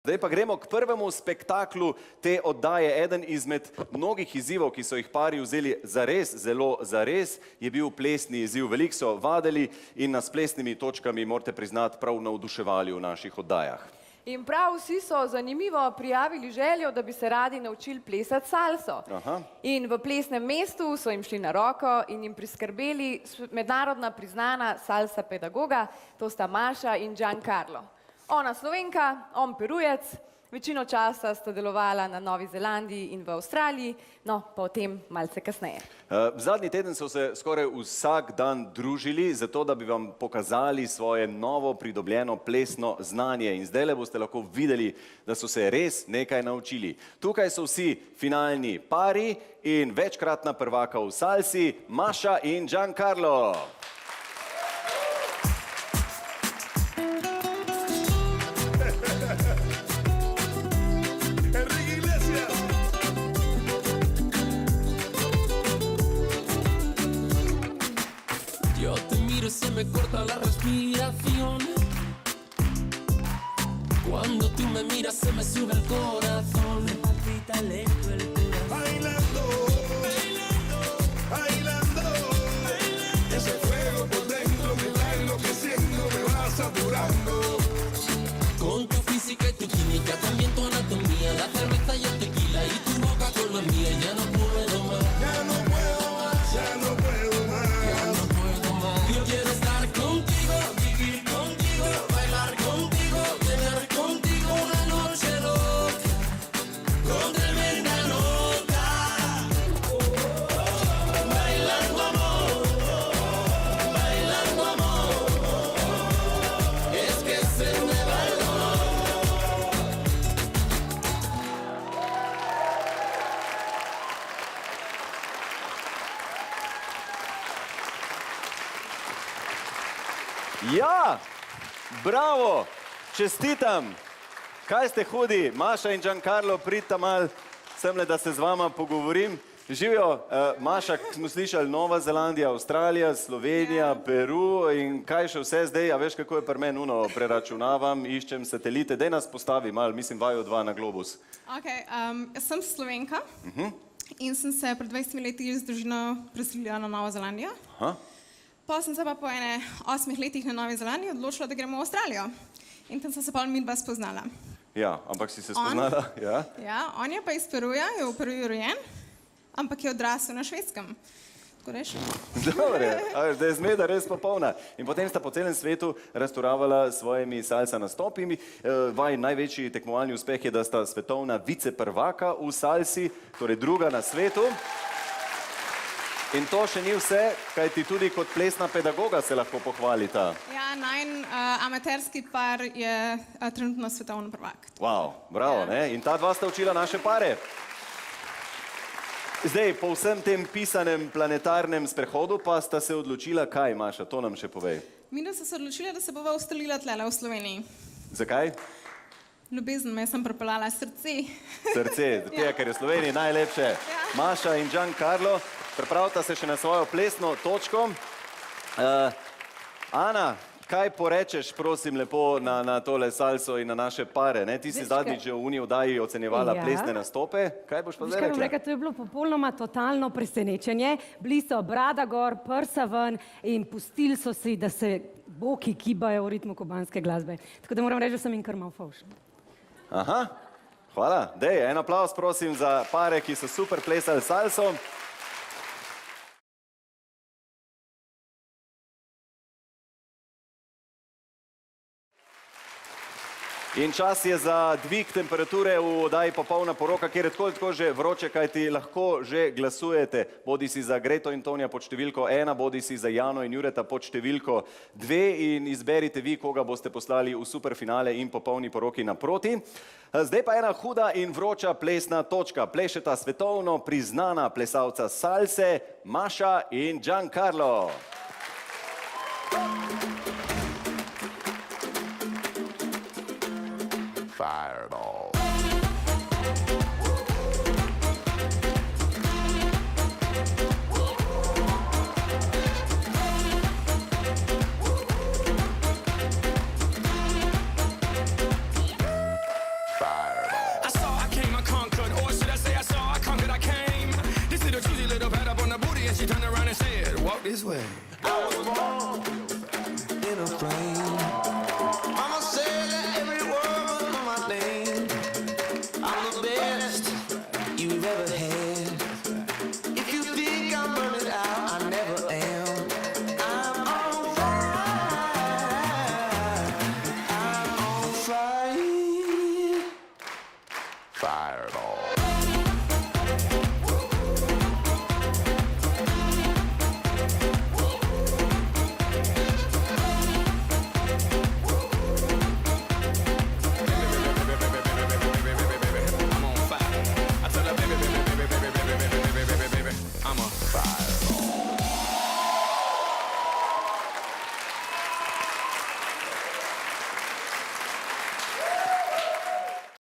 Zdaj pa gremo k prvemu spektaklu te oddaje. Eden izmed mnogih izzivov, ki so jih pari vzeli zares, zelo zares, je bil plesni izziv. Veliko so vadili in nas plesnimi točkami, morate priznati, prav navduševali v naših oddajah. In prav vsi so zanimivo prijavili željo, da bi se radi naučili plesati salso. In v plesnem mestu so jim šli na roko in jim priskrbeli mednarodna priznana salsa pedagoga, to sta Maša in Giancarlo. Ona Slovenka, on Perujec, večino časa sta delovala na Novi Zelandiji in v Avstraliji, no, pa o tem malce kasneje. Zadnji teden so se skoraj vsak dan družili, zato da bi vam pokazali svoje novo pridobljeno plesno znanje. In zdajle boste lahko videli, da so se res nekaj naučili. Tukaj so vsi finalni pari in večkratna prvaka v salsi, Maša in Giancarlo. Se me corta la respiración. Cuando tú me miras se me sube el corazón. Me palpita lento el corazón. Bailando, bailando, bailando, bailando. Ese fuego por dentro me va enloqueciendo, me va saturando. Con tu física y tu química, también tu anatomía, la cerveza y el tequila y tu boca con la mía. Ya no puedo más, ya no puedo más, ya no puedo más, ya no puedo más. Yo quiero estar contigo, vivir contigo, bailar contigo, tener contigo una noche loca, con tremenda nota. Bailando amor, bailando amor, es que se me va el dolor. Ja, bravo, čestitam. Kaj ste hudi? Maša in Giancarlo, pridite mal semle, da se z vama pogovorim. Živijo, Maša, smo slišali, Nova Zelandija, Avstralija, Slovenija, Peru in kaj še vse zdaj, a veš, kako je pri meni uno, preračunavam, iščem satelite, daj nas postavi mal, mislim, vaju dva na globus. Jaz sem Slovenka in sem se pred 20 leti z družino preselila na Novo Zelandijo. Pa sem se pa po 8 letih na Novi Zelandiji odločila, da gremo v Avstralijo. In tam sem se pa midva spoznala. Ja, ampak si se spoznala, ja? Ja, on je pa iz Peruja, je v Peruju rojen, ampak je odrasel na Švedskem. Tako reči. Dobre, da je zmeda res popolna. In potem sta po celem svetu restauravala svojimi salsa nastopimi. Vaj največji tekmovalni uspeh je, da sta svetovna viceprvaka v salsi, torej druga na svetu. In to še ni vse, kajti tudi kot plesna pedagoga se lahko pohvalita. Ja, najin amaterski par je trenutno svetovni prvak. Wow, bravo, ne? In ta dva sta učila naše pare. Zdaj, po vsem tem pisanem planetarnem sprehodu pa sta se odločila, kaj, Maša, to nam še povej. Midva sta se odločila, da se bova ustalila tlele v Sloveniji. Zakaj? Ljubezen me sem pripeljala srce. Srce, tega, ker je v Sloveniji najlepše. Maša in Giancarlo, pripravita se še na svojo plesno točko. Ana, kaj porečeš, prosim, lepo na tole salso in na naše pare? Ti si zadnjič že v uni oddaji ocenjevala plesne nastope. Kaj boš pa zdaj rekla? To je bilo popolnoma totalno presenečenje. Bili so brada gor, prsa ven in pustili so si, da se boki kibajo v ritmu kubanske glasbe. Tako da moram reči, da sem jim kar malo fauš. Aha, hvala. Dej, en aplavz prosim za pare, ki so super plesali salso. In čas je za dvig temperature v oddaji Popolna poroka, kjer je tako že vroče, kajti lahko že glasujete. Bodi si za Greto in Tonija pod številko 1, bodi si za Jano in Jureta pod številko 2 in izberite vi, koga boste poslali v superfinale in Popolni poroki naproti. Zdaj pa ena huda in vroča plesna točka. Plešeta svetovno priznana plesalca salse, Maša in Giancarlo. Fireball. thing. I was born in a flame. Mama said that every word was my name. I'm the best you've ever had. If you think I'm burning out, I never am. I'm on fire. I'm on fire. Fire at all.